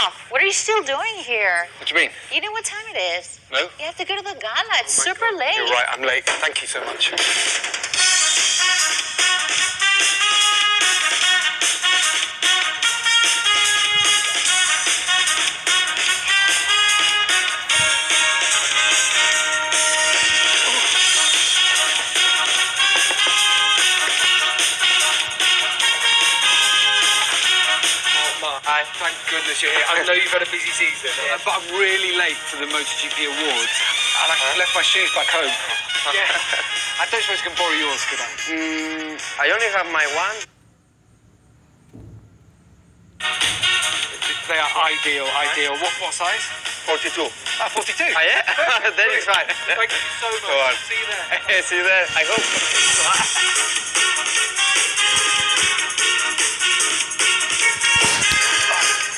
off. What are you still doing here? What do you mean? You know what time it is? No? You have to go to the gala. It's super late. You're right, I'm late. Thank you so much. Hi. Thank goodness you're here. I know you've had a busy season, but I'm really late for the MotoGP Awards, and I left my shoes back home. Yeah. I don't suppose I can borrow yours, could I? I only have my one. They are ideal. What size? 42. 42. Ah, yeah? That is right. Thank you so much. Go on. See you there. See you there. I hope.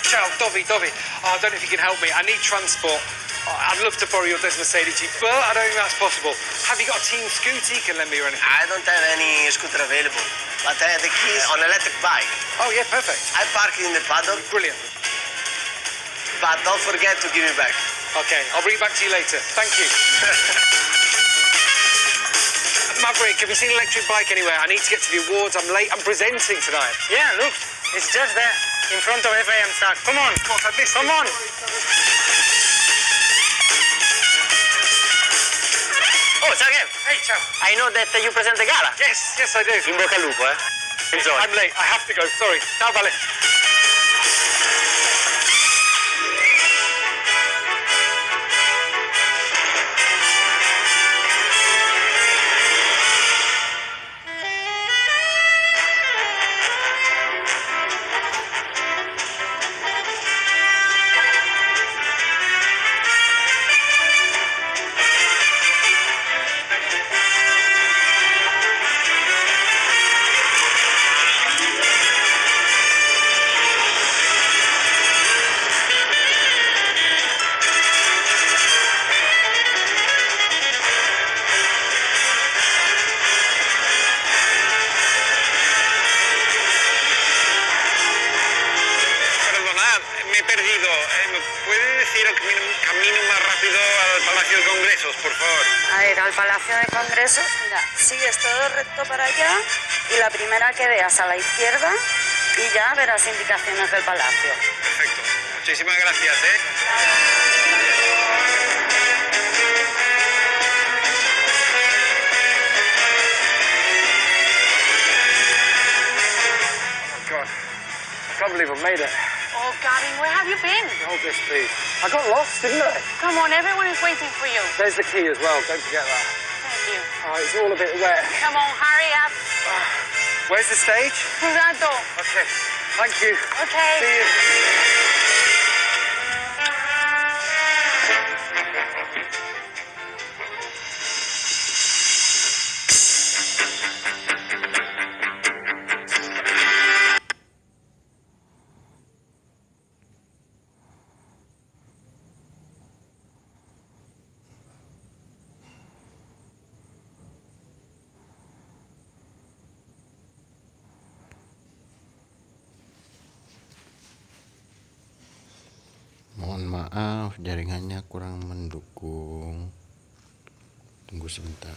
Ciao, Dovi. Oh, I don't know if you can help me. I need transport. I'd love to borrow your Desmercedes Jeep, but I don't think that's possible. Have you got a team scooter you can lend me or anything? I don't have any scooter available, but I have the keys on electric bike. Oh, yeah, perfect. I park in the paddock, Brilliant. but don't forget to give me back. Okay, I'll bring it back to you later. Thank you. Maverick, have you seen an electric bike anywhere? I need to get to the awards. I'm late. I'm presenting tonight. Yeah, look, it's just there, in front of FIM stock. Come on, Of course, I missed come it. on. Oh, ciao Kev. Hey, ciao. I know that you present the gala. Yes, I do. In bocca al lupo, eh? Enjoy. I'm late. I have to go. Sorry. Ciao, Vale. Perdonad, me he perdido. ¿Me puede decir el camino más rápido al Palacio de Congresos, por favor? A ver, al Palacio de Congresos, mira, sigues todo recto para allá y la primera que veas a la izquierda y ya verás indicaciones del palacio. Perfecto. Muchísimas gracias, ¿eh? God, I can't believe I made it. Oh, Gavin, where have you been? Hold this, please. I got lost, didn't I? Come on, everyone is waiting for you. There's the key as well. Don't forget that. Thank you. Oh, it's all a bit wet. Come on, hurry up. Where's the stage? Through that door. Okay. Thank you. Okay. See you. Mohon maaf, jaringannya kurang mendukung. Tunggu sebentar.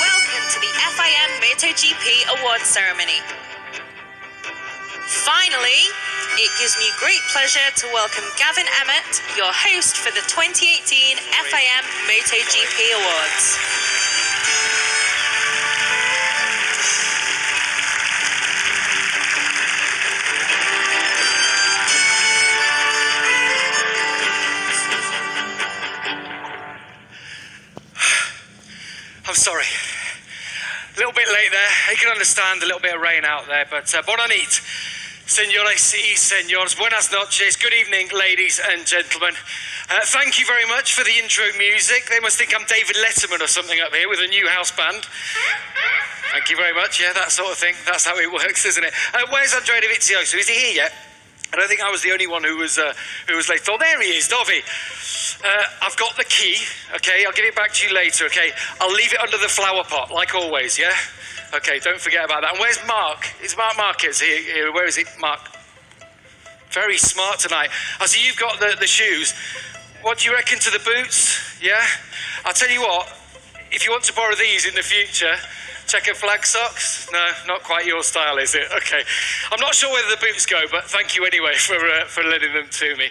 Welcome to the FIM MotoGP Awards ceremony. Finally, it gives me great pleasure to welcome Gavin Emmett, your host for the 2018 FIM MotoGP Awards. I'm sorry. A little bit late there. You can understand a little bit of rain out there, but bonne nuit, señores y señores. Buenas noches. Good evening, ladies and gentlemen. Thank you very much for the intro music. They must think I'm David Letterman or something up here with a new house band. Thank you very much. Yeah, that sort of thing. That's how it works, isn't it? Where's Andrea Dovizioso? Is he here yet? I don't think I was the only one who was late. Oh, there he is, Dovi. I've got the key. Okay, I'll give it back to you later. Okay, I'll leave it under the flower pot, like always. Yeah. Okay, don't forget about that. And where's Marc? Is Marc Marquez here? Where is he, Marc? Very smart tonight. I see you've got the shoes. What do you reckon to the boots? Yeah? I'll tell you what, if you want to borrow these in the future, checker flag socks? No, not quite your style, is it? Okay. I'm not sure whether the boots go, but thank you anyway for lending them to me.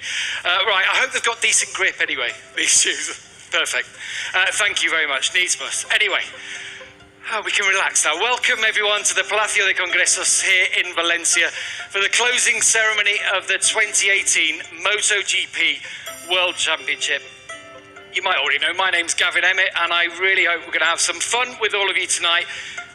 Right, I hope they've got decent grip anyway, these shoes. Perfect. Thank you very much. Needs must. Anyway. We can relax now. Welcome everyone to the Palacio de Congresos here in Valencia for the closing ceremony of the 2018 MotoGP World Championship. You might already know, my name's Gavin Emmett, and I really hope we're going to have some fun with all of you tonight,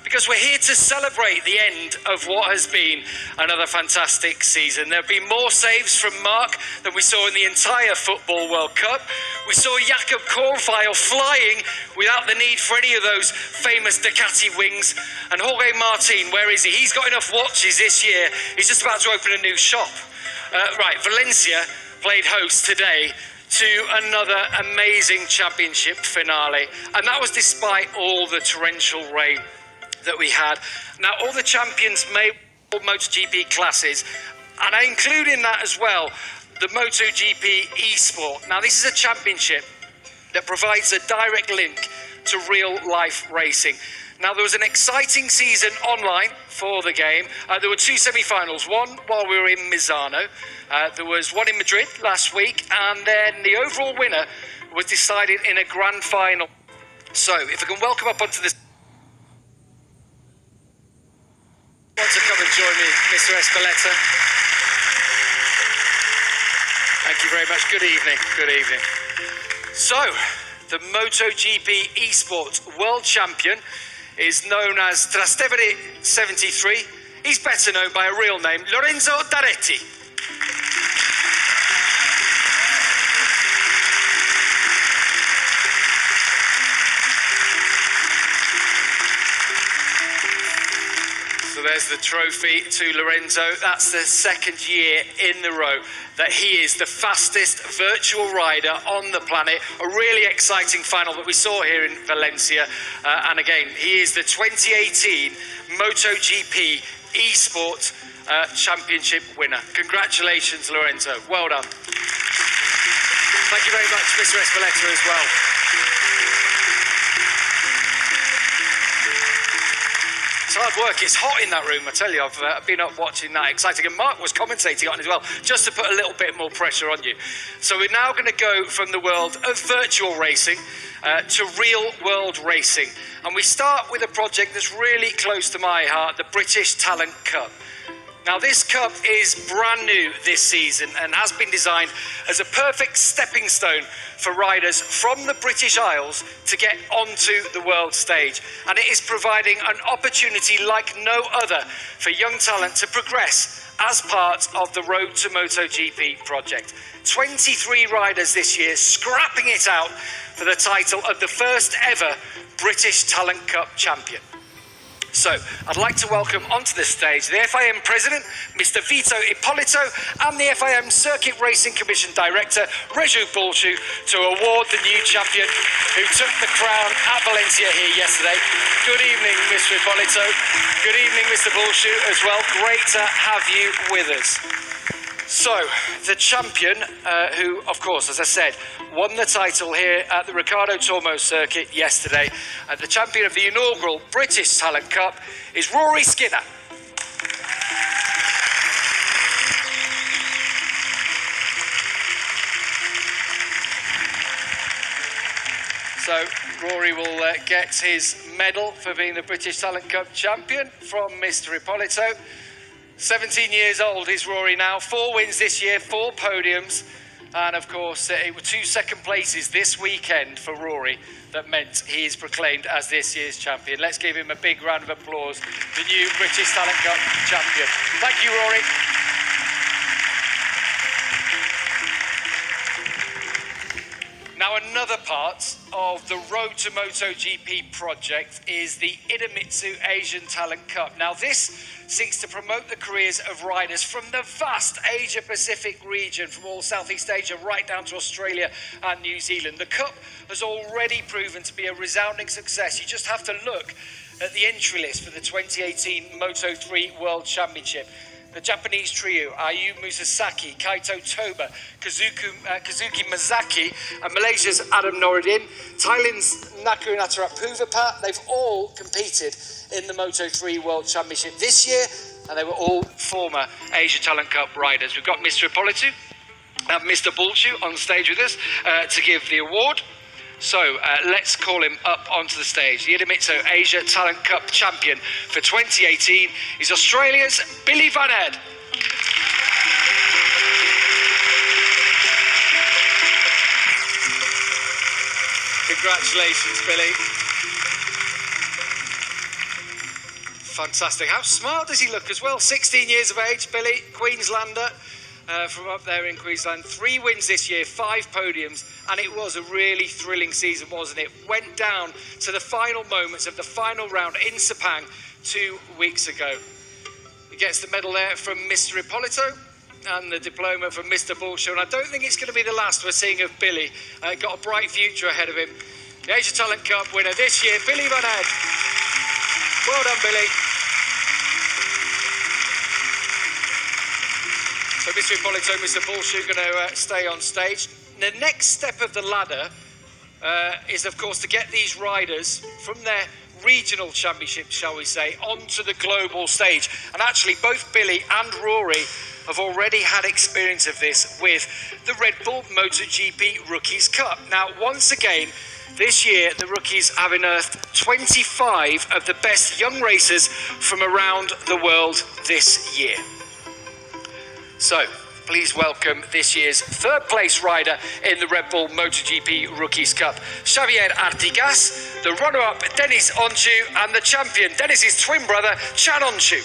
because we're here to celebrate the end of what has been another fantastic season. There have been more saves from Marc than we saw in the entire Football World Cup. We saw Jakob Kornfeil flying without the need for any of those famous Ducati wings. And Jorge Martin, where is he? He's got enough watches this year. He's just about to open a new shop. Right, Valencia played host today to another amazing championship finale. And that was despite all the torrential rain that we had. Now, all the champions made MotoGP classes, and I include in that as well the MotoGP eSport. Now, this is a championship that provides a direct link to real-life racing. Now, there was an exciting season online for the game. There were two semi-finals, one while we were in Misano. There was one in Madrid last week, and then the overall winner was decided in a grand final. So, if I can welcome up onto this want to come and join me, Mr. Espeleta. Thank you very much. Good evening. Good evening. So, the MotoGP eSports World Champion is known as Trastevere 73. He's better known by a real name, Lorenzo D'Aretti. So there's the trophy to Lorenzo. That's the second year in a row that he is the fastest virtual rider on the planet. A really exciting final that we saw here in Valencia. And again, he is the 2018 MotoGP eSport Championship winner. Congratulations, Lorenzo. Well done. Thank you very much, Mr. Espeleta, as well. It's hard work. It's hot in that room, I tell you. I've been up watching that. Exciting. And Marc was commentating on it as well, just to put a little bit more pressure on you. So we're now going to go from the world of virtual racing to real world racing. And we start with a project that's really close to my heart, the British Talent Cup. Now, this cup is brand new this season and has been designed as a perfect stepping stone for riders from the British Isles to get onto the world stage. And it is providing an opportunity like no other for young talent to progress as part of the Road to MotoGP project. 23 riders this year scrapping it out for the title of the first ever British Talent Cup champion. So, I'd like to welcome onto the stage the FIM President, Mr. Vito Ippolito, and the FIM Circuit Racing Commission Director, Raju Bulshu, to award the new champion who took the crown at Valencia here yesterday. Good evening, Mr. Ippolito. Good evening, Mr. Bulshu, as well. Great to have you with us. So, the champion, who, of course, as I said, won the title here at the Ricardo Tormo circuit yesterday, and the champion of the inaugural British Talent Cup is Rory Skinner. So, Rory will get his medal for being the British Talent Cup champion from Mr. Ippolito. 17 years old is Rory now, 4 wins this year, 4 podiums, and of course it were 2 second places this weekend for Rory that meant he is proclaimed as this year's champion. Let's give him a big round of applause, the new British Talent Cup champion. Thank you, Rory. Now, another part of the Road to MotoGP project is the Idemitsu Asian Talent Cup. Now, this seeks to promote the careers of riders from the vast Asia-Pacific region, from all Southeast Asia right down to Australia and New Zealand. The Cup has already proven to be a resounding success. You just have to look at the entry list for the 2018 Moto3 World Championship. The Japanese trio, Ayumu Sasaki, Kaito Toba, Kazuki Mazaki, and Malaysia's Adam Noureddin, Thailand's Naku Natarapuvapat, they've all competed in the Moto3 World Championship this year, and they were all former Asia Talent Cup riders. We've got Mr. Ippolito and Mr. Bulchu on stage with us to give the award. So let's call him up onto the stage. The Idemitsu Asia Talent Cup champion for 2018 is Australia's Billy Van Ed. Congratulations, Billy. Fantastic. How smart does he look as well? 16 years of age, Billy, Queenslander. From up there in Queensland. 3 wins this year, 5 podiums, and it was a really thrilling season, wasn't it? Went down to the final moments of the final round in Sepang 2 weeks ago. He gets the medal there from Mr. Ippolito and the diploma from Mr. Bulchu, and I don't think it's going to be the last we're seeing of Billy. Got a bright future ahead of him. The Asia Talent Cup winner this year, Billy Van Ed. Well done, Billy. So Mr. Ippolito, Mr. Bulchu going to stay on stage. The next step of the ladder is, of course, to get these riders from their regional championships, shall we say, onto the global stage. And actually, both Billy and Rory have already had experience of this with the Red Bull MotoGP Rookies Cup. Now, once again, this year, the rookies have unearthed 25 of the best young racers from around the world this year. So, please welcome this year's third place rider in the Red Bull MotoGP Rookies Cup, Xavier Artigas, the runner-up Denis Onchu, and the champion, Denis's twin brother, Chan Onchu.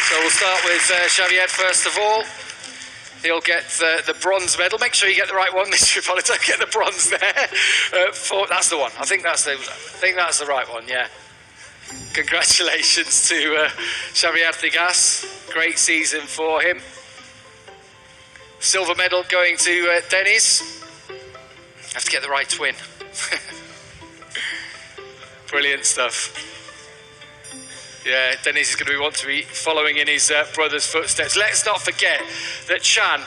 So we'll start with Xavier first of all. He'll get the bronze medal. Make sure you get the right one, Mr. Ippolito. Get the bronze there. That's the one. I think that's the right one. Yeah. Congratulations to Xavier Artigas. Great season for him. Silver medal going to Denis. Have to get the right twin. Brilliant stuff. Yeah, Denis is going to be following in his brother's footsteps. Let's not forget that Chan,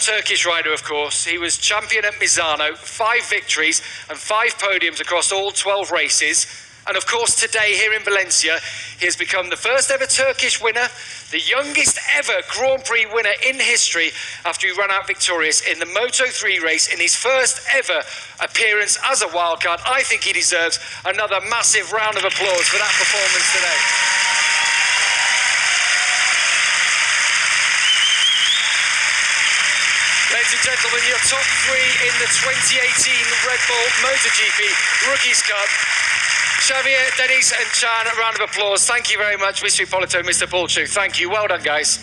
Turkish rider, of course, he was champion at Misano, 5 victories and 5 podiums across all 12 races. And of course, today here in Valencia, he has become the first ever Turkish winner, the youngest ever Grand Prix winner in history after he ran out victorious in the Moto3 race in his first ever appearance as a wildcard. I think he deserves another massive round of applause for that performance today. Ladies and gentlemen, your top 3 in the 2018 Red Bull MotoGP Rookies Cup. Xavier, Denis and Chan, a round of applause. Thank you very much, Mr. Ippolito, Mr. Bulchu. Thank you. Well done, guys.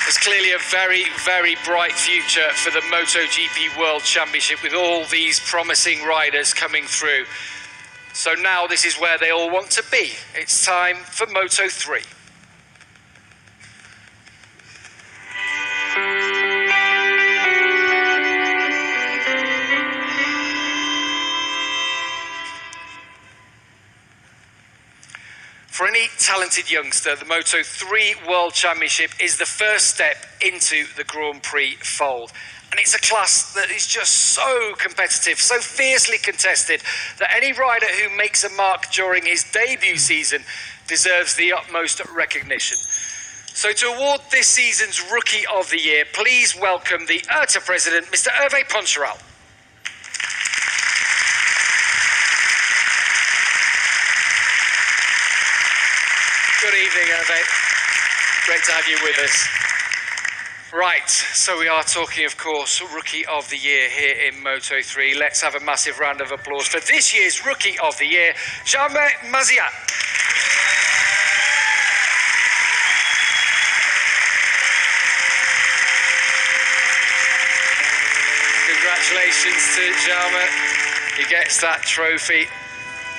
There's clearly a very, very bright future for the MotoGP World Championship with all these promising riders coming through. So now this is where they all want to be. It's time for Moto3. For any talented youngster, the Moto3 World Championship is the first step into the Grand Prix fold. And it's a class that is just so competitive, so fiercely contested, that any rider who makes a mark during his debut season deserves the utmost recognition. So to award this season's Rookie of the Year, please welcome the IRTA President, Mr. Hervé Poncharal. Good evening, Hervé. Great to have you with us. Right, so we are talking, of course, Rookie of the Year here in Moto3. Let's have a massive round of applause for this year's Rookie of the Year, Jaime Mazia. Congratulations to Jaime. He gets that trophy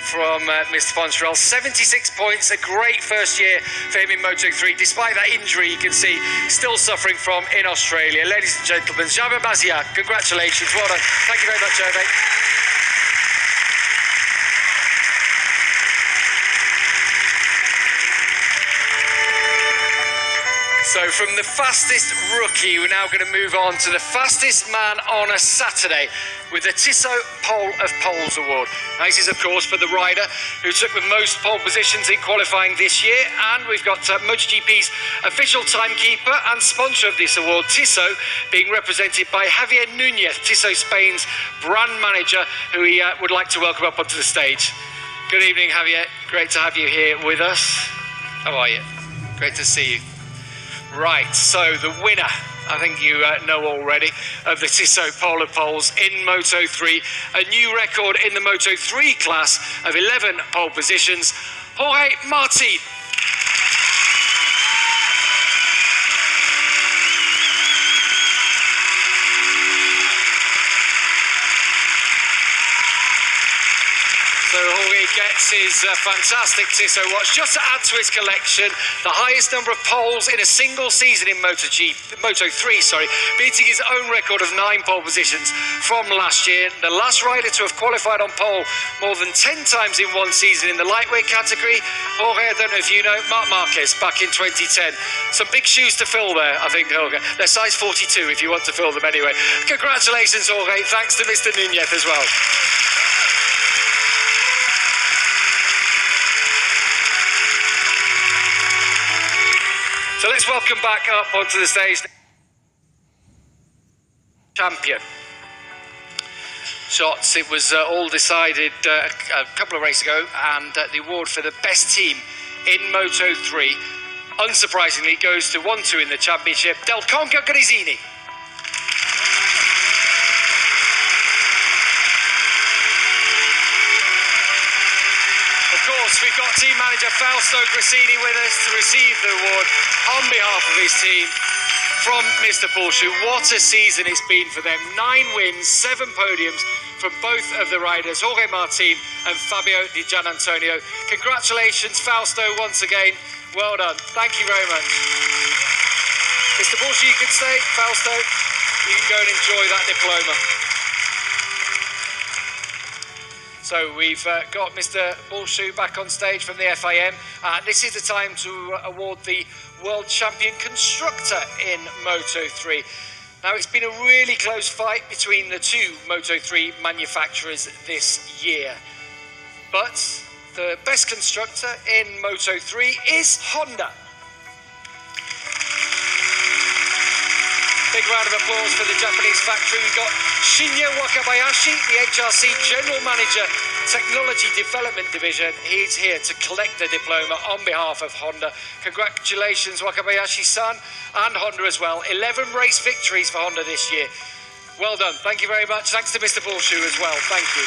from Mr. Poncherel. 76 points, a great first year for him in Moto3, despite that injury you can see still suffering from in Australia. Ladies and gentlemen, Jaime Mazia, congratulations, well done. Thank you very much, Jaime. So from the fastest rookie, we're now going to move on to the fastest man on a Saturday with the Tissot Pole of Poles Award. Now, this is, of course, for the rider who took the most pole positions in qualifying this year. And we've got MotoGP's official timekeeper and sponsor of this award, Tissot, being represented by Javier Núñez, Tissot Spain's brand manager, who he would like to welcome up onto the stage. Good evening, Javier. Great to have you here with us. How are you? Great to see you. Right, so the winner, I think you know already, of the Tissot Pole of Poles in Moto3, a new record in the Moto3 class of 11 pole positions, Jorge Martin. So Jorge gets his fantastic Tissot watch just to add to his collection, the highest number of poles in a single season in Moto3, beating his own record of 9 pole positions from last year. The last rider to have qualified on pole more than 10 times in one season in the lightweight category, Jorge, I don't know if you know, Marc Marquez back in 2010. Some big shoes to fill there, I think, Jorge. They're size 42 if you want to fill them anyway. Congratulations, Jorge. Thanks to Mr. Núñez as well. So let's welcome back up onto the stage champion. Shots, it was all decided a couple of races ago, and the award for the best team in Moto3, unsurprisingly, goes to 1-2 in the championship, Del Conca Grisini. We've got team manager Fausto Grissini with us to receive the award on behalf of his team from Mr. Porsche. What a season it's been for them. 9 wins, 7 podiums from both of the riders, Jorge Martin and Fabio Di Gianantonio. Congratulations, Fausto, once again. Well done. Thank you very much. Mr. Porsche, you can stay. Fausto, you can go and enjoy that diploma. So we've got Mr. Porsche back on stage from the FIM. This is the time to award the World Champion Constructor in Moto3. Now, it's been a really close fight between the two Moto3 manufacturers this year. But the best constructor in Moto3 is Honda. Big round of applause for the Japanese factory. We've got Shinya Wakabayashi, the HRC General Manager, Technology Development Division. He's here to collect the diploma on behalf of Honda. Congratulations, Wakabayashi-san, and Honda as well. 11 race victories for Honda this year. Well done. Thank you very much. Thanks to Mr. Porsche as well. Thank you.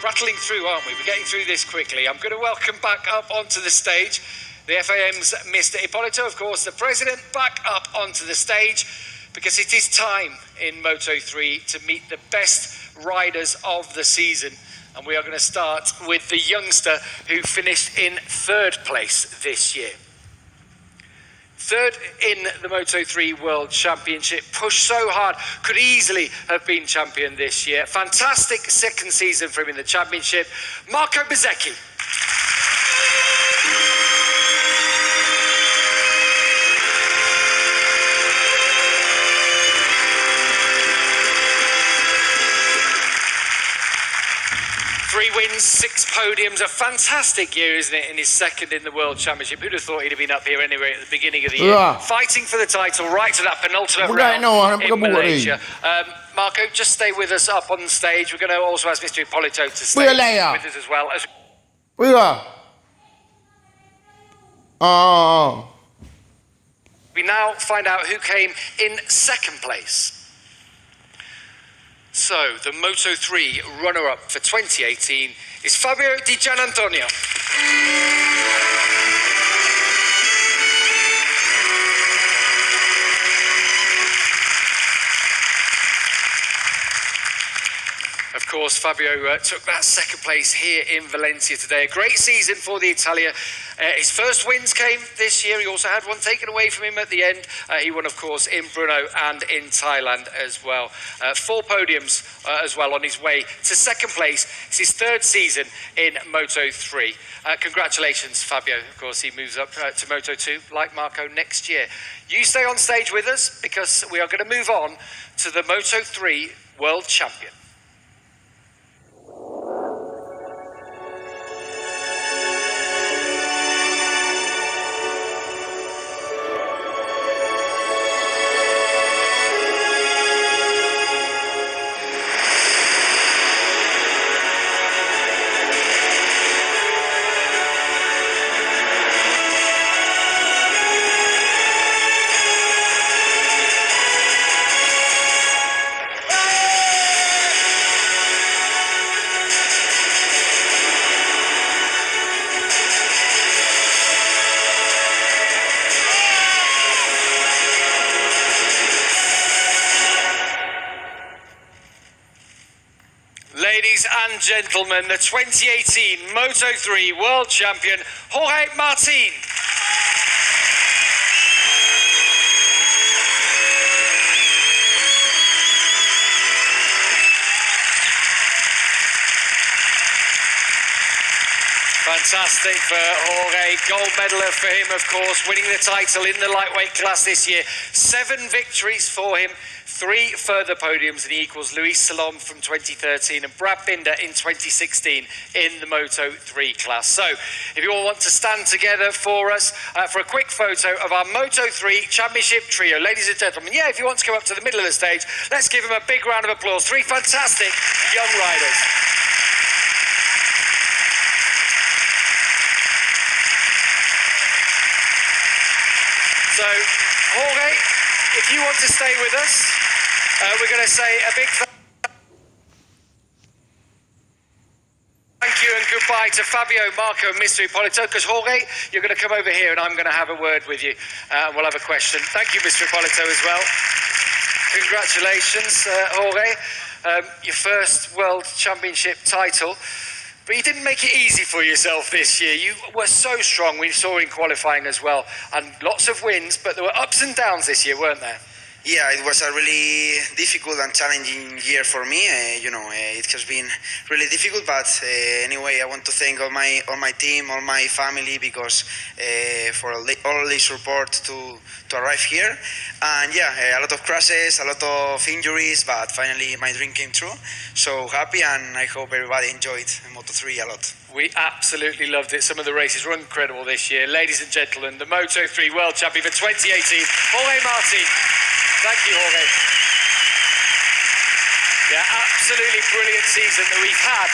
Rattling through, aren't we? We're getting through this quickly. I'm going to welcome back up onto the stage the FAM's Mr. Ippolito, of course, the president, back up onto the stage because it is time in Moto3 to meet the best riders of the season. And we are going to start with the youngster who finished in 3rd place this year. 3rd in the Moto3 World Championship, pushed so hard, could easily have been champion this year. Fantastic 2nd season for him in the championship, Marco Bezzecchi. Three wins, 6 podiums, a fantastic year, isn't it, in his 2nd in the World Championship. Who'd have thought he'd have been up here anyway at the beginning of the year, fighting for the title right to that penultimate round in Malaysia. Marco, just stay with us up on stage. We're going to also ask Mr. Ippolito to stay with us as well. Oh. We now find out who came in second place. So, the Moto3 runner-up for 2018 is Fabio Di Gianantonio. Of course, Fabio took that second place here in Valencia today. A great season for the Italian. His first wins came this year. He also had one taken away from him at the end. He won, of course, in Brno and in Thailand as well. 4 podiums as well on his way to second place. It's his third season in Moto3. Congratulations, Fabio. Of course, he moves up to Moto2, like Marco, next year. You stay on stage with us because we are going to move on to the Moto3 World Champion. Ladies and gentlemen, the 2018 Moto3 World Champion, Jorge Martin. Fantastic for Jorge. Gold medaler for him, of course, winning the title in the lightweight class this year. 7 victories for him. 3 further podiums, and he equals Luis Salom from 2013 and Brad Binder in 2016 in the Moto3 class. So, if you all want to stand together for us for a quick photo of our Moto3 Championship trio. Ladies and gentlemen, yeah, if you want to come up to the middle of the stage, let's give them a big round of applause. 3 fantastic young riders. So, Jorge, if you want to stay with us, we're going to say a big thank you and goodbye to Fabio, Marco and Mr. Ippolito, because Jorge, you're going to come over here and I'm going to have a word with you and we'll have a question. Thank you, Mr. Ippolito, as well. Congratulations, Jorge. Your first World Championship title. But you didn't make it easy for yourself this year. You were so strong. We saw in qualifying as well. And lots of wins, but there were ups and downs this year, weren't there? Yeah, it was a really difficult and challenging year for me. It has been really difficult, but anyway, I want to thank all my team, all my family, because for all the support to arrive here. And yeah, a lot of crashes, a lot of injuries, but finally my dream came true. So happy, and I hope everybody enjoyed Moto3 a lot. We absolutely loved it. Some of the races were incredible this year. Ladies and gentlemen, the Moto3 World Champion for 2018, Jorge Martin. Thank you, Jorge. Yeah, absolutely brilliant season that we've had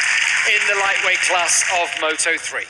in the lightweight class of Moto3.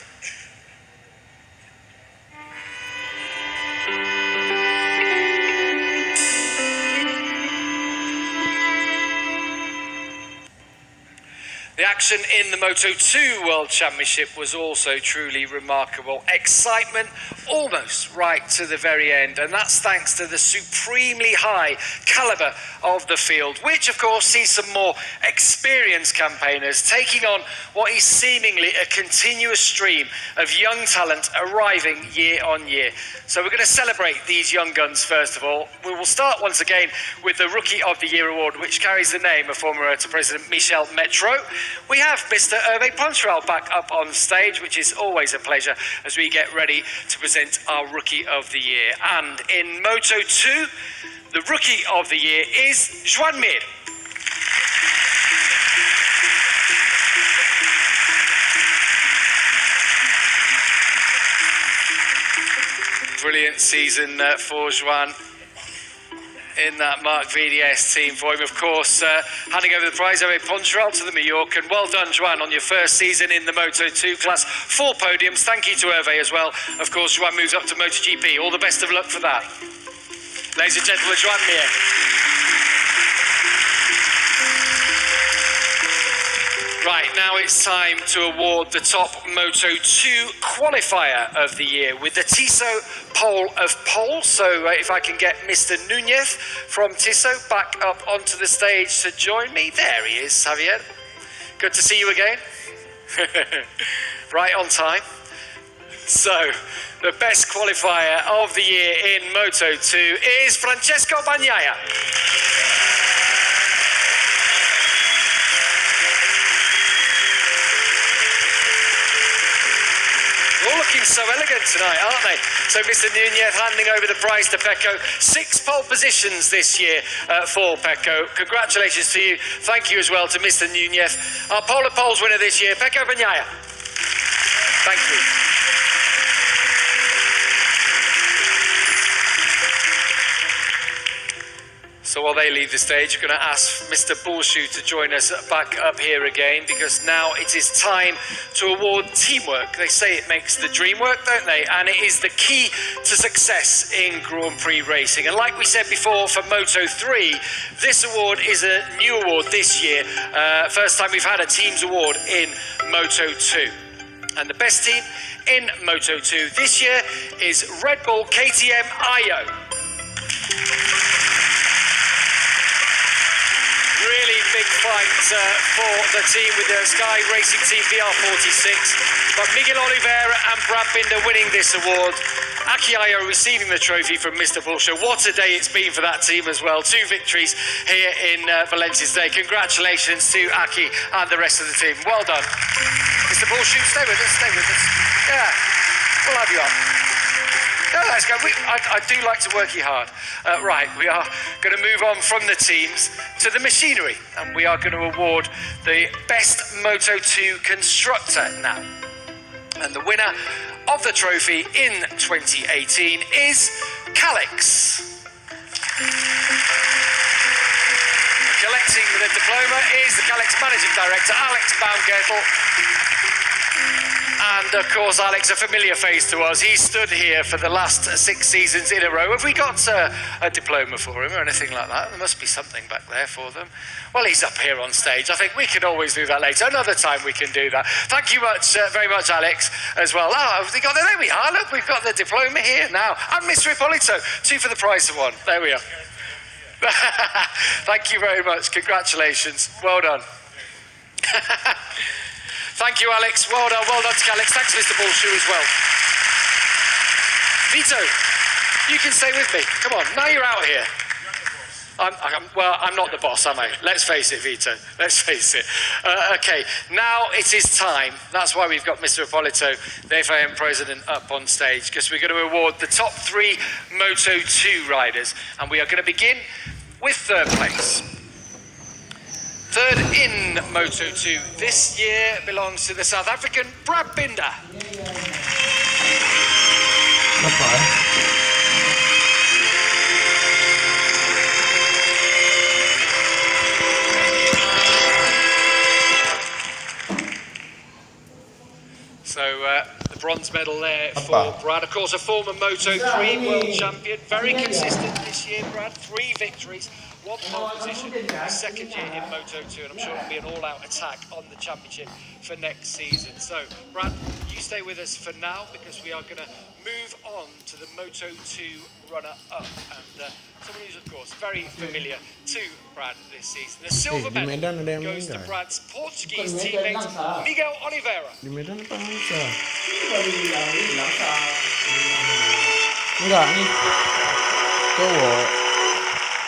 The action in the Moto2 World Championship was also truly remarkable. Excitement almost right to the very end, and that's thanks to the supremely high calibre of the field, which of course sees some more experienced campaigners taking on what is seemingly a continuous stream of young talent arriving year on year. So we're going to celebrate these young guns first of all. We will start once again with the Rookie of the Year award, which carries the name of former President Michel Metro. We have Mr. Hervé Poncharal back up on stage, which is always a pleasure as we get ready to present our Rookie of the Year. And in Moto2, the Rookie of the Year is Joan Mir. Brilliant season for Joan. in that Marc VDS team for him. Of course, handing over the prize, Hervé Poncharal to the Mallorcan. Well done, Joan, on your first season in the Moto2 class. 4 podiums. Thank you to Hervé as well. Of course, Joan moves up to MotoGP. All the best of luck for that. Ladies and gentlemen, Joan Mir. Right, now it's time to award the top Moto2 qualifier of the year with the Tissot Pole of Pole. So if I can get Mr. Nunez from Tissot back up onto the stage to join me. There he is, Javier. Good to see you again. Right on time. So, the best qualifier of the year in Moto2 is Francesco Bagnaia. All looking so elegant tonight, aren't they? So Mr. Nunez handing over the prize to Pecco. 6 pole positions this year for Pecco. Congratulations to you. Thank you as well to Mr. Nunez. Our pole of poles winner this year, Pecco Bagnaia. Thank you. So while they leave the stage, we're going to ask Mr. Bullshoe to join us back up here again, because now it is time to award teamwork. They say it makes the dream work, don't they? And it is the key to success in Grand Prix racing. And like we said before for Moto3, this award is a new award this year. First time we've had a team's award in Moto2. And the best team in Moto2 this year is Red Bull KTM IO. Really big fight for the team with the Sky Racing Team VR46. But Miguel Oliveira and Brad Binder winning this award. Aki Ayo receiving the trophy from Mr. Bullshoe. What a day it's been for that team as well. 2 victories here in Valencia today. Congratulations to Aki and the rest of the team. Well done. Mr. Bullshoe, stay with us, stay with us. Yeah, we'll have you up. No, let's go. I do like to work you hard. Right, we are going to move on from the teams to the machinery, and we are going to award the best Moto2 constructor now. And the winner of the trophy in 2018 is Calix. Collecting the diploma is the Calix Managing Director, Alex Baumgartel. And of course, Alex, a familiar face to us. He stood here for the last 6 seasons in a row. Have we got a diploma for him or anything like that? There must be something back there for them. Well, he's up here on stage. I think we can always do that later. Another time we can do that. Thank you very much, Alex, as well. Oh, there we are. Look, we've got the diploma here now. And Mr. Ippolito, 2 for the price of 1. There we are. Thank you very much. Congratulations. Well done. Thank you, Alex. Well done to Alex. Thanks, Mr. Bullshoe, as well. Vito, you can stay with me. Come on, now you're out here. I'm not the boss, am I? Let's face it, Vito. Let's face it. Okay, now it is time. That's why we've got Mr. Ippolito, the FIM president, up on stage, because we're going to award the top 3 Moto2 riders. And we are going to begin with 3rd place. 3rd in Moto2 this year belongs to the South African Brad Binder. So the bronze medal there for Brad. Of course, a former Moto3 world champion. Very consistent this year, Brad. 3 victories. 1 pole position, 2nd year in Moto2, and I'm sure it'll be an all-out attack on the championship for next season. So, Brad, you stay with us for now, because we are going to move on to the Moto2 runner-up, and someone who's, of course, very familiar to Brad this season. The silver medal goes to Brad's Portuguese teammate, Miguel Oliveira. Di Medan apa Hamza? Enggak, nih cowok.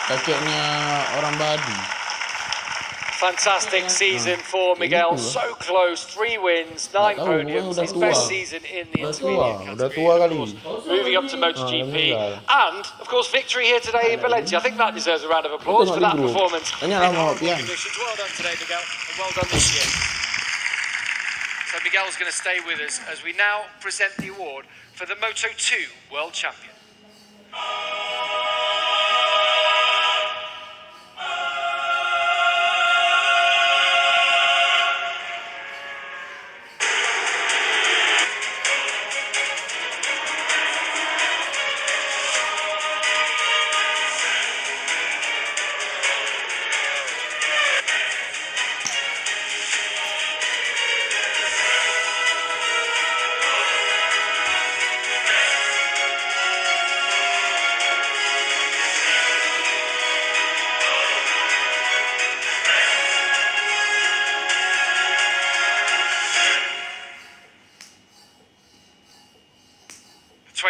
Kakeknya orang Badi. Fantastic season for Miguel, so close, 3 wins, 9 podiums, his best season in the intermediate category. Moving up to MotoGP, and of course victory here today in Valencia. I think that deserves a round of applause for that performance. Well done today, Miguel, and well done this year. So Miguel's going to stay with us as we now present the award for the Moto2 World Champion.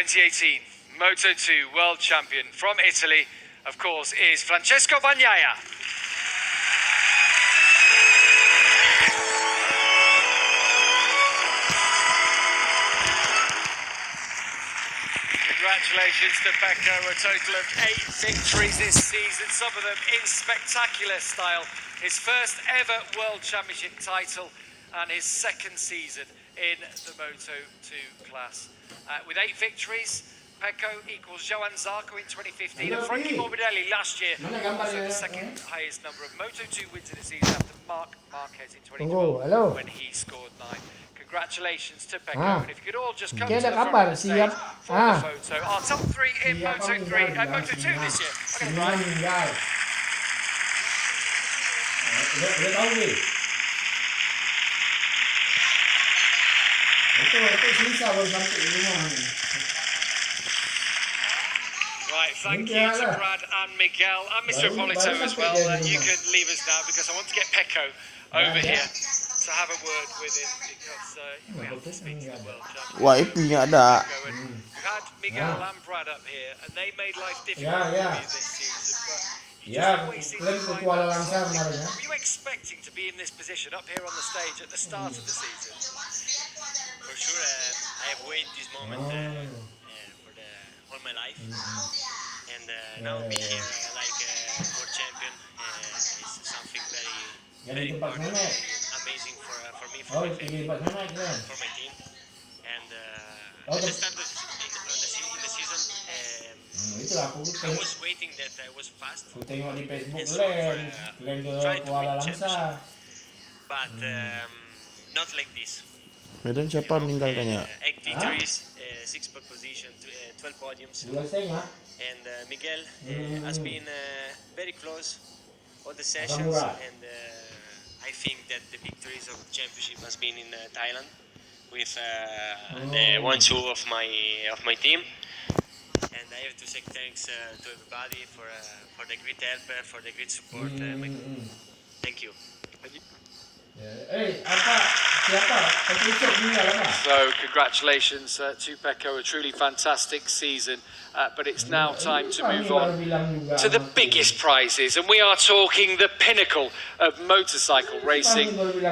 2018 Moto2 World Champion from Italy, of course, is Francesco Bagnaia. Congratulations to Pecco, a total of 8 victories this season, some of them in spectacular style. His first ever World Championship title and his second season in the Moto2 class. With 8 victories, Pecco equals Johan Zarco in 2015 and Frankie Morbidelli last year, also the second highest number of Moto2 wins in a season after Marc Marquez in 2012 when he scored 9. Congratulations to Pecco, and if you could all just come to the front of the stage for the photo. Our top 3 in Moto3 and Moto2 this year. I'm going to drive. Right, thank you to Brad and Miguel and Mr. Ippolito as well. You can leave us now because I want to get Pecco over here to have a word with him because we have to speak to the world champion. Wah, itu yang ada. We've had Miguel and Brad up here and they made life difficult for you this season, but you just always seem to find that something. Were you expecting to be in this position up here on the stage at the start of the season? For sure, I have waited this moment for all my life, and now being here like world champion is something very important, amazing for me, for my family, for my team. And at the start of the season, I was waiting that I was fast and so try to win championship, but not like this. Medan siapa meninggalkannya? 8 victories, 6 pole position, 12 podiums. And Miguel has been very close all the sessions, and I think that the victories of championship has been in Thailand with the 1-2 of my team. And I have to say thanks to everybody for the great help, for the great support. Thank you. So congratulations to Pecco, a truly fantastic season, but it's now time to move on to the biggest prizes, and we are talking the pinnacle of motorcycle racing.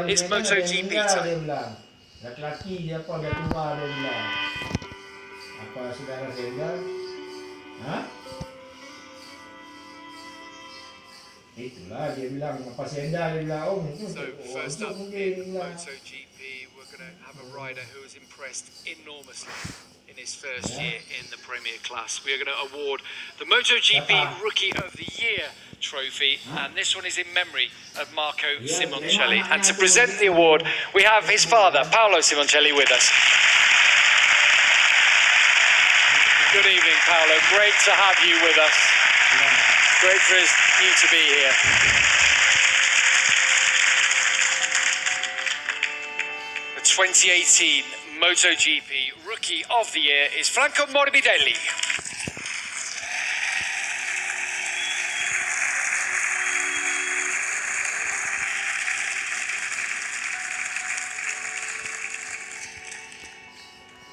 It's MotoGP time. Laki-laki dia apa dia tua dia bilang. Apa saudara saya? Itulah dia bilang apa senda dia bilang So first up in MotoGP, we're going to have a rider who has impressed enormously in his first year in the Premier class. We are going to award the MotoGP Rookie of the Year trophy, and this one is in memory of Marco Simoncelli. And to present the award, we have his father, Paolo Simoncelli, with us. Good evening, Paolo. Great to have you with us. Great for you to be here. The 2018 MotoGP Rookie of the Year is Franco Morbidelli.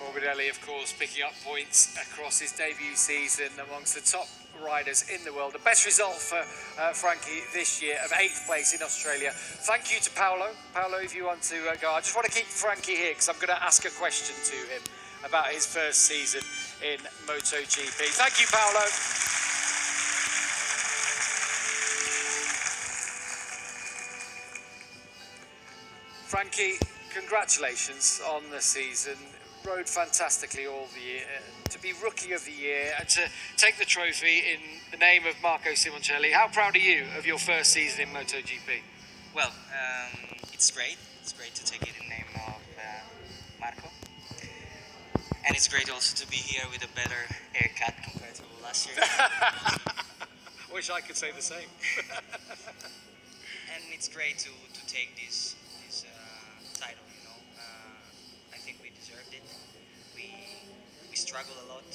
Morbidelli, of course, picking up points across his debut season amongst the top riders in the world. The best result for Frankie this year of 8th place in Australia. Thank you to Paolo. Paolo, if you want to go, I just want to keep Frankie here because I'm going to ask a question to him about his first season in MotoGP. Thank you, Paolo. Frankie, congratulations on the season. Rode fantastically all the year. To be Rookie of the Year and to take the trophy in the name of Marco Simoncelli. How proud are you of your first season in MotoGP? Well, it's great. It's great to take it in the name of Marco. And it's great also to be here with a better haircut compared to last year. Wish I could say the same. And it's great to take this title, you know. I think we deserved it. We struggled a lot,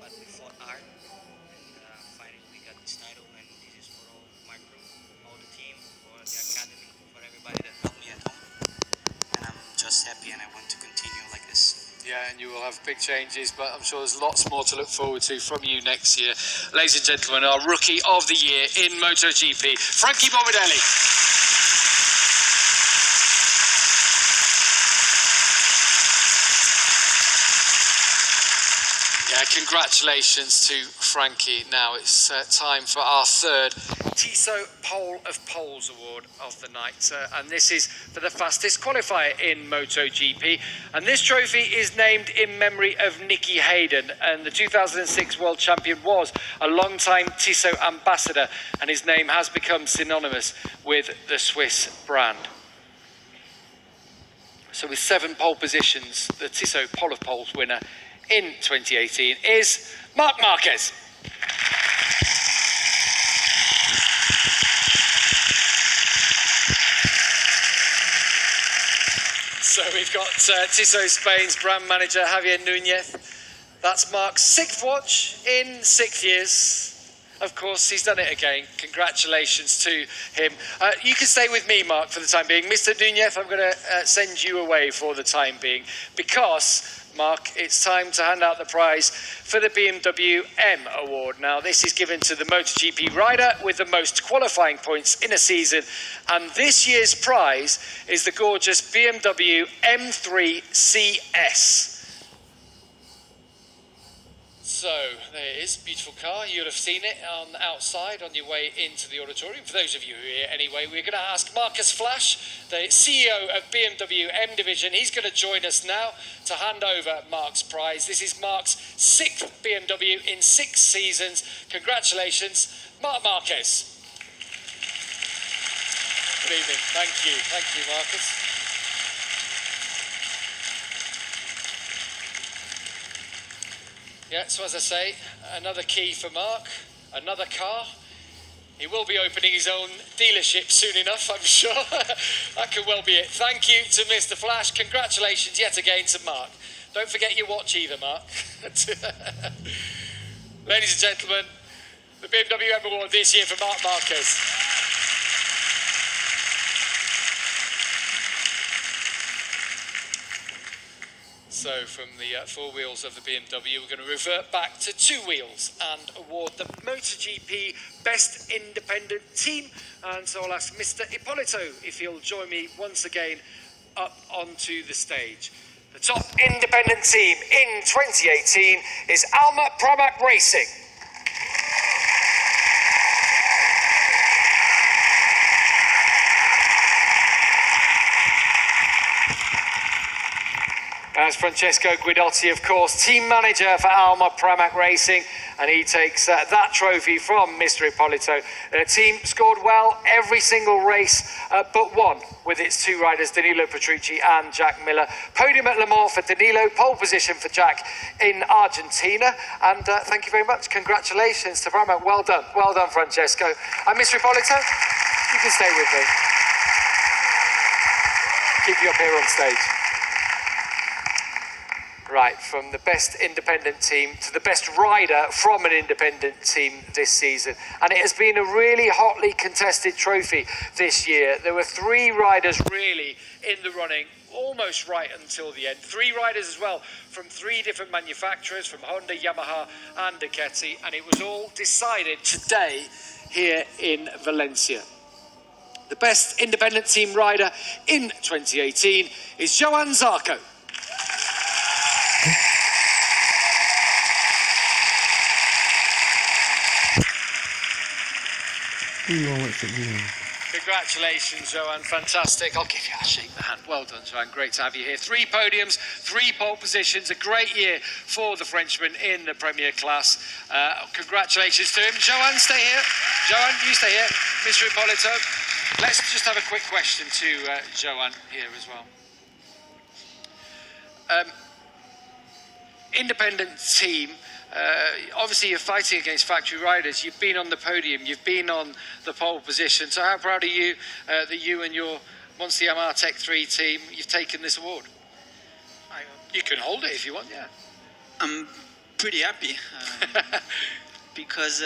but we fought hard, and finally we got this title, and this is for all my crew, all the team, for the academy, for everybody that helped me at home, and I'm just happy and I want to continue like this. Yeah, and you will have big changes, but I'm sure there's lots more to look forward to from you next year. Ladies and gentlemen, our Rookie of the Year in MotoGP, Frankie Morbidelli. Yeah, congratulations to Frankie. Now it's time for our third Tissot Pole of Poles Award of the night. And this is for the fastest qualifier in MotoGP. And this trophy is named in memory of Nicky Hayden. And the 2006 world champion was a long-time Tissot ambassador. And his name has become synonymous with the Swiss brand. So with 7 pole positions, the Tissot Pole of Poles winner in 2018 is Marc Marquez. So we've got Tissot Spain's brand manager Javier Nunez. That's Marc's 6th watch in 6 years. Of course, he's done it again. Congratulations to him. You can stay with me, Marc, for the time being. Mr. Nunez, I'm going to send you away for the time being because, Marc, it's time to hand out the prize for the BMW M Award. Now, this is given to the MotoGP rider with the most qualifying points in a season. And this year's prize is the gorgeous BMW M3 CS. So, there it is, beautiful car. You'll have seen it on the outside on your way into the auditorium. For those of you who are here anyway, we're going to ask Marcus Flash, the CEO of BMW M Division. He's going to join us now to hand over Marc's prize. This is Marc's 6th BMW in 6 seasons. Congratulations, Marc Marquez. Good evening. Thank you, Marcus. Yeah, so as I say, another key for Marc, another car. He will be opening his own dealership soon enough, I'm sure. That could well be it. Thank you to Mr. Flash. Congratulations yet again to Marc. Don't forget your watch either, Marc. Ladies and gentlemen, the BMW M Award this year for Marc Marquez. So from the 4 wheels of the BMW, we're going to revert back to 2 wheels and award the MotoGP Best Independent Team. And so I'll ask Mr. Ippolito if he'll join me once again up onto the stage. The top independent team in 2018 is Alma Pramac Racing. As Francesco Guidotti, of course, team manager for Alma Pramac Racing, and he takes that trophy from Mr. Ippolito. The team scored well every single race but one, with its 2 riders, Danilo Petrucci and Jack Miller. Podium at Le Mans for Danilo, pole position for Jack in Argentina, and thank you very much. Congratulations to Pramac. Well done, Francesco. And Mr. Ippolito, you can stay with me. Keep you up here on stage. Right, from the best independent team to the best rider from an independent team this season. And it has been a really hotly contested trophy this year. There were 3 riders really in the running, almost right until the end. 3 riders as well from 3 different manufacturers, from Honda, Yamaha and Ducati. And it was all decided today here in Valencia. The best independent team rider in 2018 is Johan Zarco. Congratulations, Johan. Fantastic. I'll give you a shake the hand. Well done, Johan. Great to have you here. 3 podiums, 3 pole positions. A great year for the Frenchman in the Premier class. Congratulations to him. Johan, stay here. Johan, you stay here. Mr. Ippolito. Let's just have a quick question to Johan here as well. Independent team. Obviously, you're fighting against factory riders. You've been on the podium. You've been on the pole position. So how proud are you that you and your Monster Yamaha Tech 3 team, you've taken this award? You can hold it if you want, yeah. I'm pretty happy because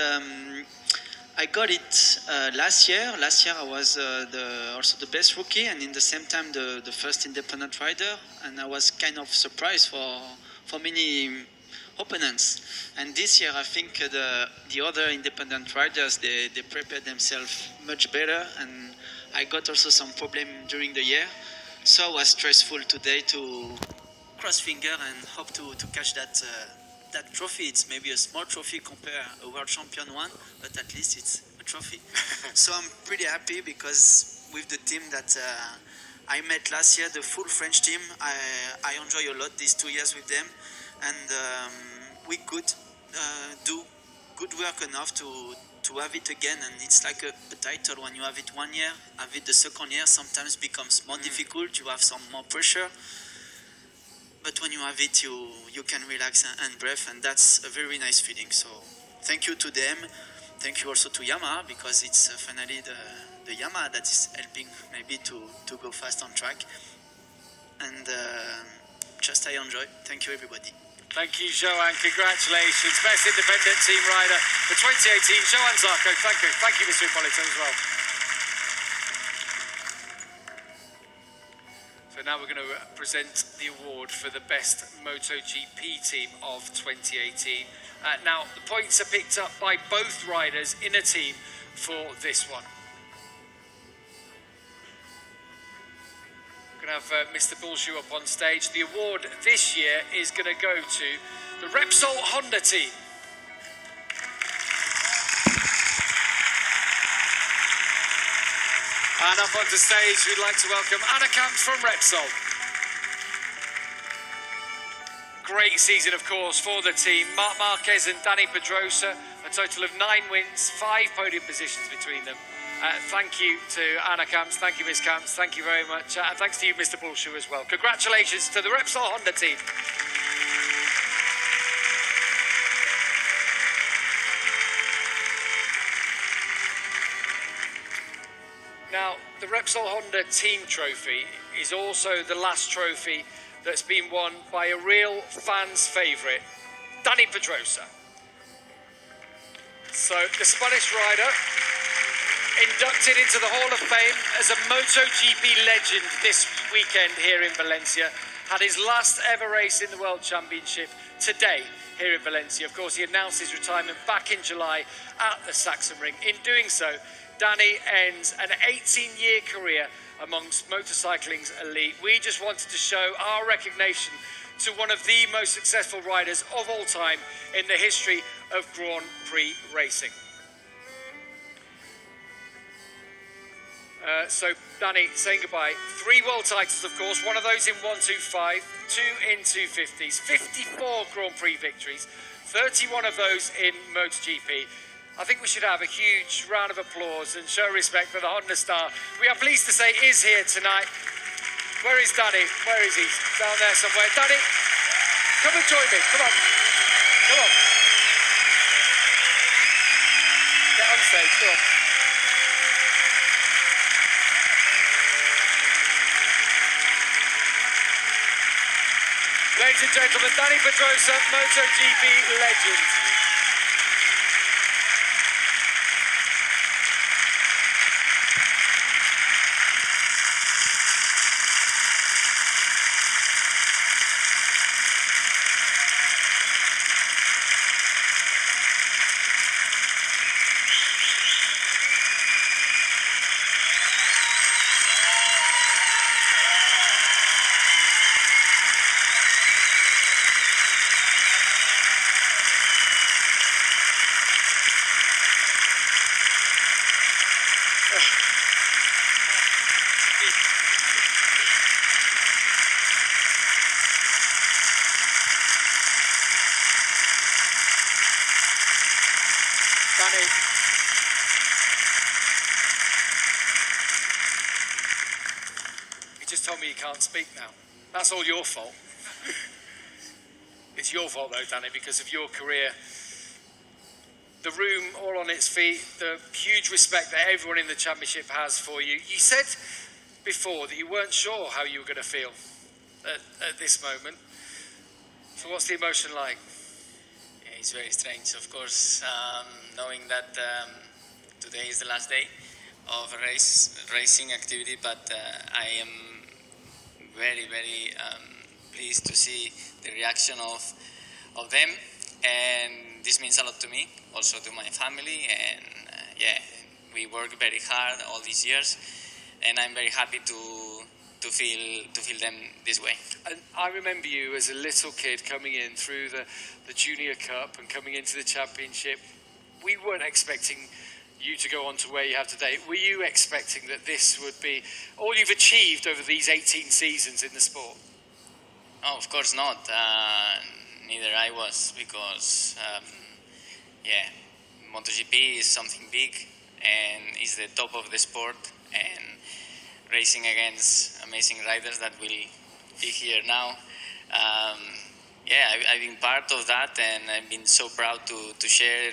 I got it last year. Last year I was also the best rookie and in the same time the first independent rider. And I was kind of surprised for many opponents. And this year, I think the other independent riders, they prepared themselves much better, and I got also some problem during the year. So it was stressful today to cross finger and hope to catch that trophy. It's maybe a small trophy compared a world champion one, but at least it's a trophy. So I'm pretty happy because with the team that I met last year, the full French team, I enjoy a lot these 2 years with them, and we could do good work enough to have it again. And it's like a title. When you have it 1 year, have it the second year, sometimes becomes more difficult. You have some more pressure. But when you have it, you can relax and breathe, and that's a very nice feeling. So thank you to them. Thank you also to Yamaha, because it's finally the Yamaha that is helping maybe to go fast on track. And just I enjoy. Thank you, everybody. Thank you, Johan. Congratulations. Best independent team rider for 2018, Johan Zarco. Thank you. Thank you, Mr. Ippolito, as well. So now we're going to present the award for the best MotoGP team of 2018. Now, the points are picked up by both riders in a team for this one. We're going to have Mr. Bullshoe up on stage. The award this year is going to go to the Repsol Honda team. And up onto stage, we'd like to welcome Anna Camps from Repsol. Great season, of course, for the team. Marc Marquez and Dani Pedrosa, a total of 9 wins, 5 podium positions between them. Thank you to Anna Camps, thank you, Ms. Camps, thank you very much. And thanks to you, Mr. Bullshoe, as well. Congratulations to the Repsol Honda team. Now, the Repsol Honda Team Trophy is also the last trophy that's been won by a real fan's favourite, Dani Pedrosa. So, the Spanish rider, inducted into the Hall of Fame as a MotoGP legend this weekend here in Valencia, had his last ever race in the World Championship today here in Valencia. Of course, he announced his retirement back in July at the Sachsenring. In doing so, Dani ends an 18-year career amongst motorcycling's elite. We just wanted to show our recognition to one of the most successful riders of all time in the history of Grand Prix racing. So, Dani, saying goodbye. 3 world titles, of course, one of those in 125, 2 in 250s, 54 Grand Prix victories, 31 of those in MotoGP. I think we should have a huge round of applause and show respect for the Honda star. We are pleased to say is here tonight. Where is Dani? Where is he? Down there somewhere. Dani, come and join me. Come on. Come on. Get on stage. Come on. Ladies and gentlemen, Dani Pedrosa, MotoGP legend. Told me you can't speak now. That's all your fault. It's your fault though, Dani, because of your career. The room all on its feet, the huge respect that everyone in the championship has for you. You said before that you weren't sure how you were going to feel at this moment. So what's the emotion like? Yeah, it's very strange, of course, knowing that today is the last day of racing activity, but I am very pleased to see the reaction of them, and this means a lot to me, also to my family, and yeah, we work very hard all these years, and I'm very happy to feel them this way. And I remember you as a little kid coming in through the Junior Cup and coming into the championship. We weren't expecting you to go on to where you have today. Were you expecting that this would be all you've achieved over these 18 seasons in the sport? No, of course not. Neither I was, because yeah, MotoGP is something big and is the top of the sport, and racing against amazing riders that will be here now. Yeah, I've been part of that, and I've been so proud to share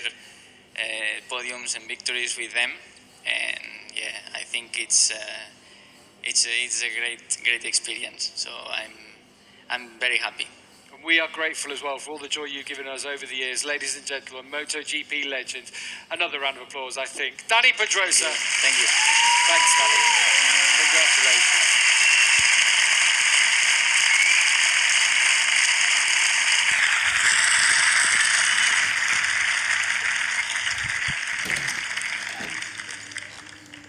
podiums and victories with them. And yeah, I think it's a great experience. So I'm very happy. And we are grateful as well for all the joy you've given us over the years. Ladies and gentlemen, MotoGP legend. Another round of applause, I think. Danny Pedrosa. Thank you. Thanks, Danny. Congratulations.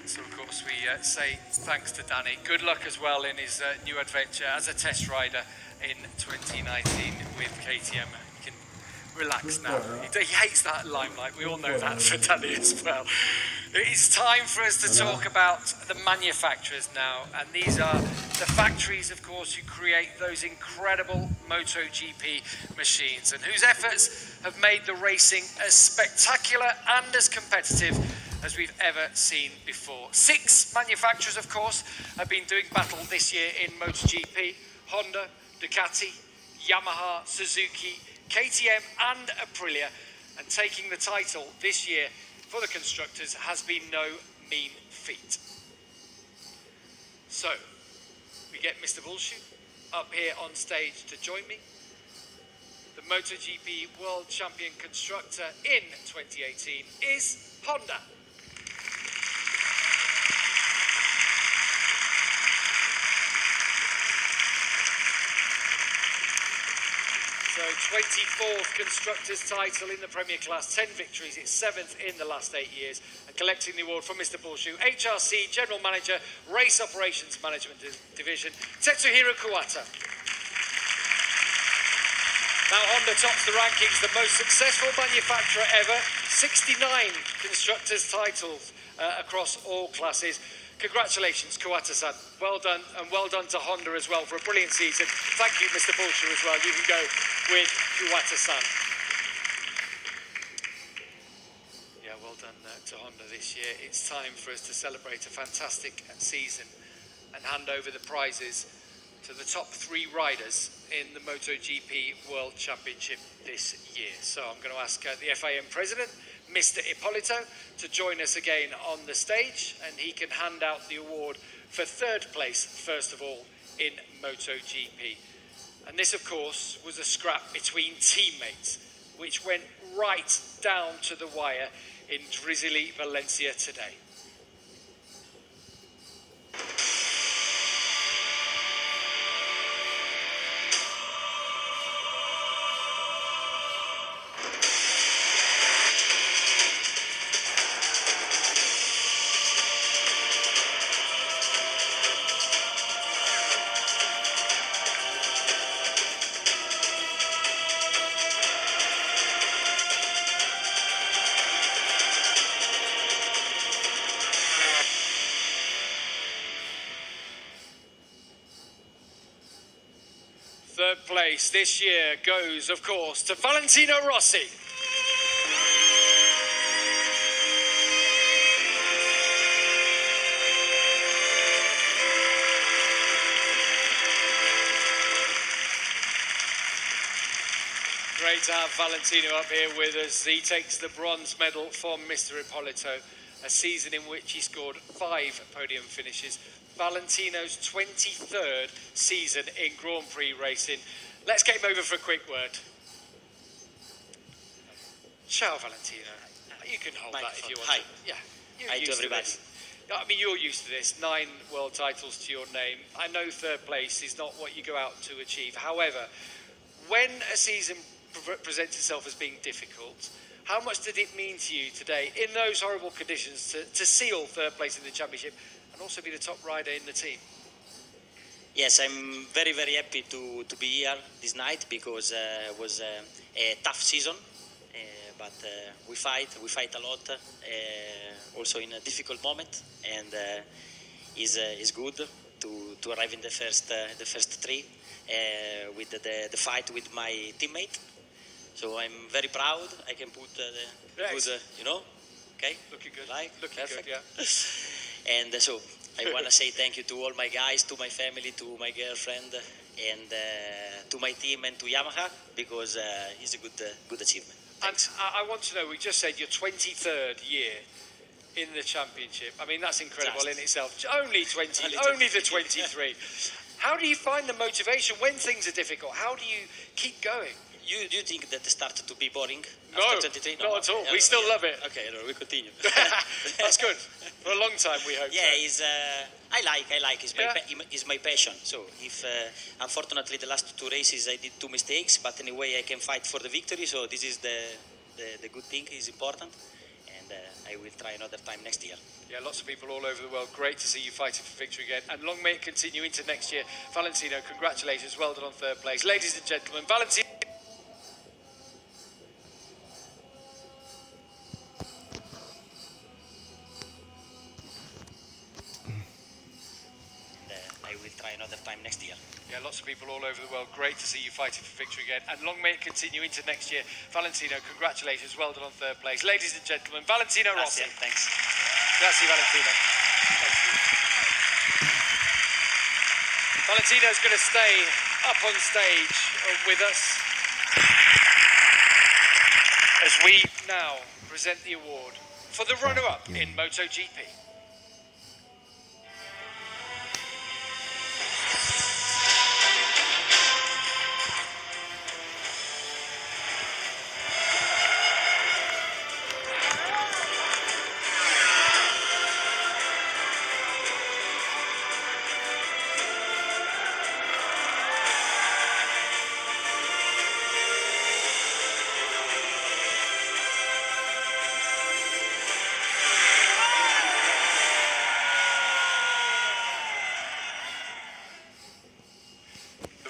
So, of course, we say thanks to Danny. Good luck as well in his new adventure as a test rider in 2019 with KTM. He can relax now. He hates that limelight. We all know that for Danny as well. It is time for us to talk about the manufacturers now. And these are the factories, of course, who create those incredible MotoGP machines and whose efforts have made the racing as spectacular and as competitive as we've ever seen before. 6 manufacturers, of course, have been doing battle this year in MotoGP. Honda, Ducati, Yamaha, Suzuki, KTM and Aprilia. And taking the title this year for the constructors has been no mean feat. So, we get Mr. Bullshoe up here on stage to join me. The MotoGP World Champion Constructor in 2018 is Honda. So 24th Constructors title in the Premier Class, 10 victories, it's 7th in the last 8 years, and collecting the award from Mr. Bullshoe, HRC General Manager, Race Operations Management Division, Tetsuhiro Kawata. Now Honda tops the rankings, the most successful manufacturer ever, 69 Constructors titles across all classes. Congratulations, Kawata-san. Well done, and well done to Honda as well for a brilliant season. Thank you, Mr. Bullshoe, as well. You can go with Kawata-san. Yeah, well done to Honda this year. It's time for us to celebrate a fantastic season and hand over the prizes to the top 3 riders in the MotoGP World Championship this year. So I'm going to ask the FIM President, Mr. Ippolito, to join us again on the stage, and he can hand out the award for 3rd place, first of all, in MotoGP. And this, of course, was a scrap between teammates, which went right down to the wire in drizzly Valencia today. Third place this year goes, of course, to Valentino Rossi. Great to have Valentino up here with us. He takes the bronze medal from Mr. Ippolito, a season in which he scored 5 podium finishes. Valentino's 23rd season in Grand Prix racing. Let's get him over for a quick word. Ciao, Valentino. You can hold that if you want. Hi. Yeah. Hi to everybody. I mean, you're used to this, 9 world titles to your name. I know third place is not what you go out to achieve. However, when a season presents itself as being difficult, how much did it mean to you today, in those horrible conditions, to seal third place in the championship and also be the top rider in the team? Yes, I'm very, very happy to be here this night because it was a tough season. But we fight a lot, also in a difficult moment, and is good to arrive in the first three with the fight with my teammate. So I'm very proud. I can put the good, okay, looking good, right, looking perfect. good, yeah. And so I want to say thank you to all my guys, to my family, to my girlfriend, and to my team and to Yamaha because it's a good achievement. Thanks. And I want to know, we just said your 23rd year in the championship. I mean, that's incredible in itself. Only 20, only the 23. How do you find the motivation when things are difficult? How do you keep going? Do you think that it started to be boring No, after 23? not at all. We still love it. Okay, no, we continue. That's good. For a long time, we hope. Yeah, so. I like. It's my passion. So if unfortunately the last 2 races I did 2 mistakes, but anyway I can fight for the victory. So this is the good thing. Is important, and I will try another time next year. Yeah, lots of people all over the world. Great to see you fighting for victory again. And long may it continue into next year. Valentino, congratulations. Well done on third place. Ladies and gentlemen, Valentino. I will try another time next year. Yeah, lots of people all over the world. Great to see you fighting for victory again. And long may it continue into next year. Valentino, congratulations. Well done on third place. Ladies and gentlemen, Valentino Rossi. Thanks. Grazie, Valentino. Thank you. Valentino's going to stay up on stage with us as we now present the award for the runner-up in MotoGP.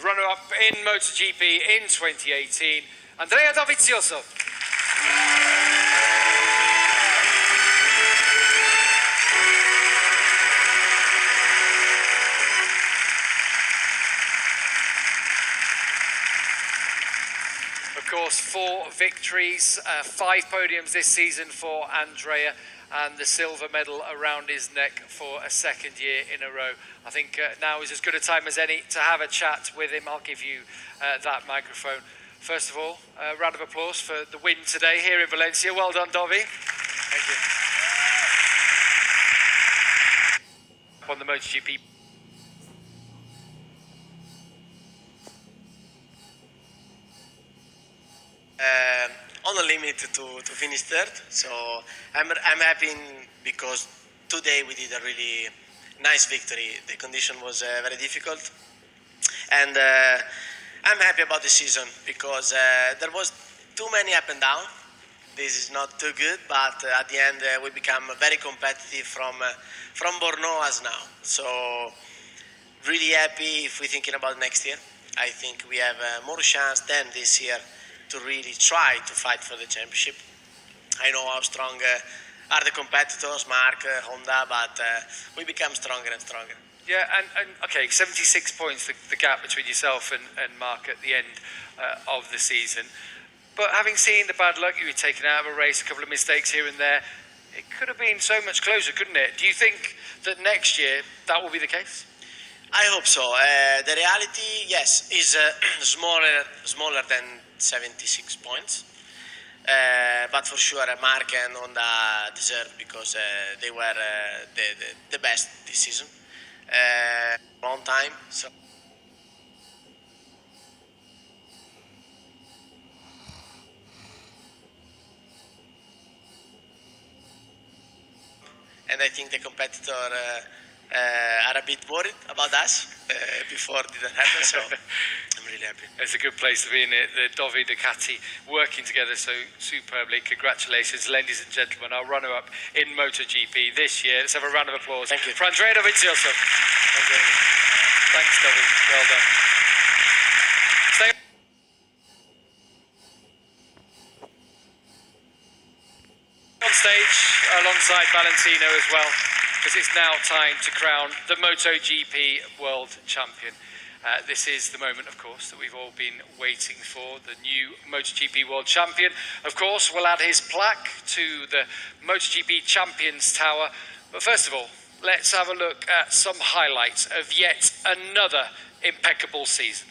Runner-up in MotoGP in 2018, Andrea Dovizioso. Of course, 4 victories, 5 podiums this season for Andrea, and the silver medal around his neck for a second year in a row. I think now is as good a time as any to have a chat with him. I'll give you that microphone. First of all, a round of applause for the win today here in Valencia. Well done, Dovi. Thank you. On the MotoGP. On a limit to finish third, so I'm happy because today we did a really nice victory. The condition was very difficult, and I'm happy about the season because there was too many up and down. This is not too good, but at the end we become very competitive from Borno as now. So really happy if we're thinking about next year. I think we have more chance than this year to really try to fight for the championship. I know how strong are the competitors, Marc, Honda, but we become stronger and stronger. Yeah, and okay, 76 points, the gap between yourself and Marc at the end of the season. But having seen the bad luck, you were taken out of a race, a couple of mistakes here and there, it could have been so much closer, couldn't it? Do you think that next year that will be the case? I hope so. The reality, yes, is smaller than 76 points. But for sure, Marc and Honda deserve because they were the best this season. Long time. So. and I think the competitor are a bit worried about us before it didn't happen, so I'm really happy. It's a good place to be in it. The Dovi Ducati working together so superbly. Congratulations, ladies and gentlemen, our runner-up in MotoGP this year. Let's have a round of applause. Thank you. For Andrea Dovizioso. Thanks, Dovi. Well done. Stay on stage alongside Valentino as well, because it's now time to crown the MotoGP World Champion. This is the moment, of course, that we've all been waiting for. The new MotoGP World Champion, of course, will add his plaque to the MotoGP Champions Tower. But first of all, let's have a look at some highlights of yet another impeccable season.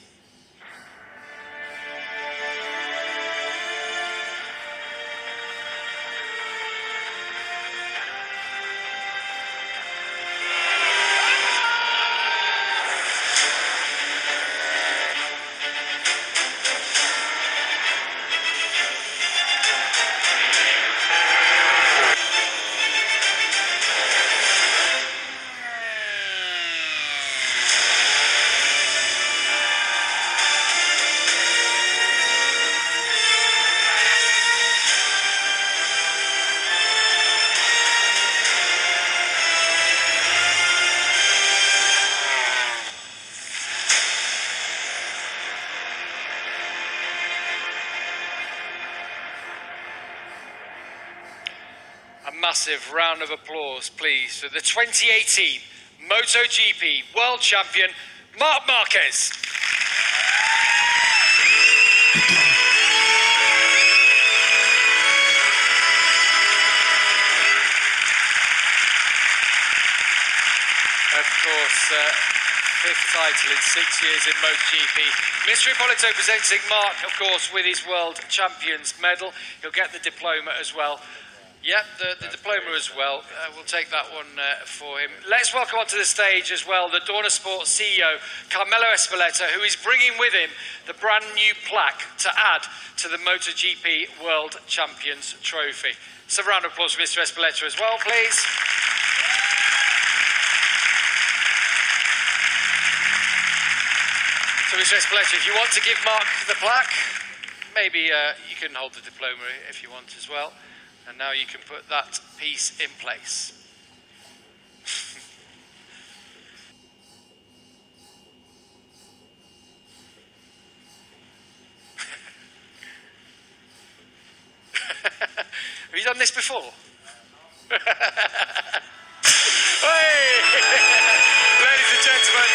A massive round of applause, please, for the 2018 MotoGP World Champion, Marc Marquez. Of course, fifth title in 6 years in MotoGP. Mr. Ippolito presenting Marc, of course, with his World Champions medal. He'll get the diploma as well. Yep, the diploma as well. We'll take that one for him. Let's welcome onto the stage as well the Dorna Sport CEO, Carmelo Espeleta, who is bringing with him the brand new plaque to add to the MotoGP World Champions trophy. So a round of applause for Mr. Espeleta as well, please. So Mr. Espeleta, if you want to give Marc the plaque, maybe you can hold the diploma if you want as well. And now you can put that piece in place. Have you done this before? Hey! Ladies and gentlemen.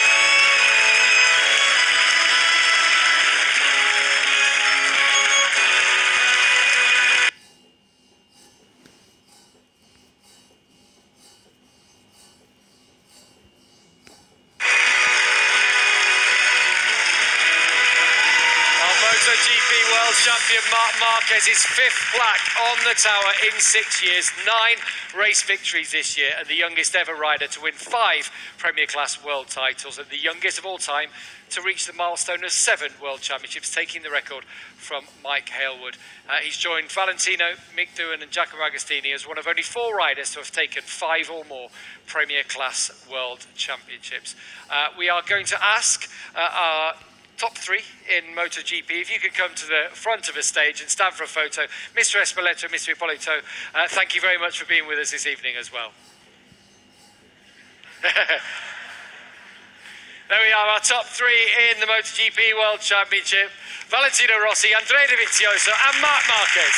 MotoGP World Champion Marc Marquez's fifth plaque on the tower in 6 years, 9 race victories this year, and the youngest ever rider to win 5 Premier Class World titles, and the youngest of all time to reach the milestone of 7 World Championships, taking the record from Mike Hailwood. He's joined Valentino, Mick Doohan and Giacomo Agostini as one of only 4 riders to have taken 5 or more Premier Class World Championships. We are going to ask our top 3 in MotoGP. If you could come to the front of the stage and stand for a photo. Mr. Espeleta and Mr. Ippolito, thank you very much for being with us this evening as well. There we are, our top 3 in the MotoGP World Championship. Valentino Rossi, Andrea Dovizioso and Marc Marquez.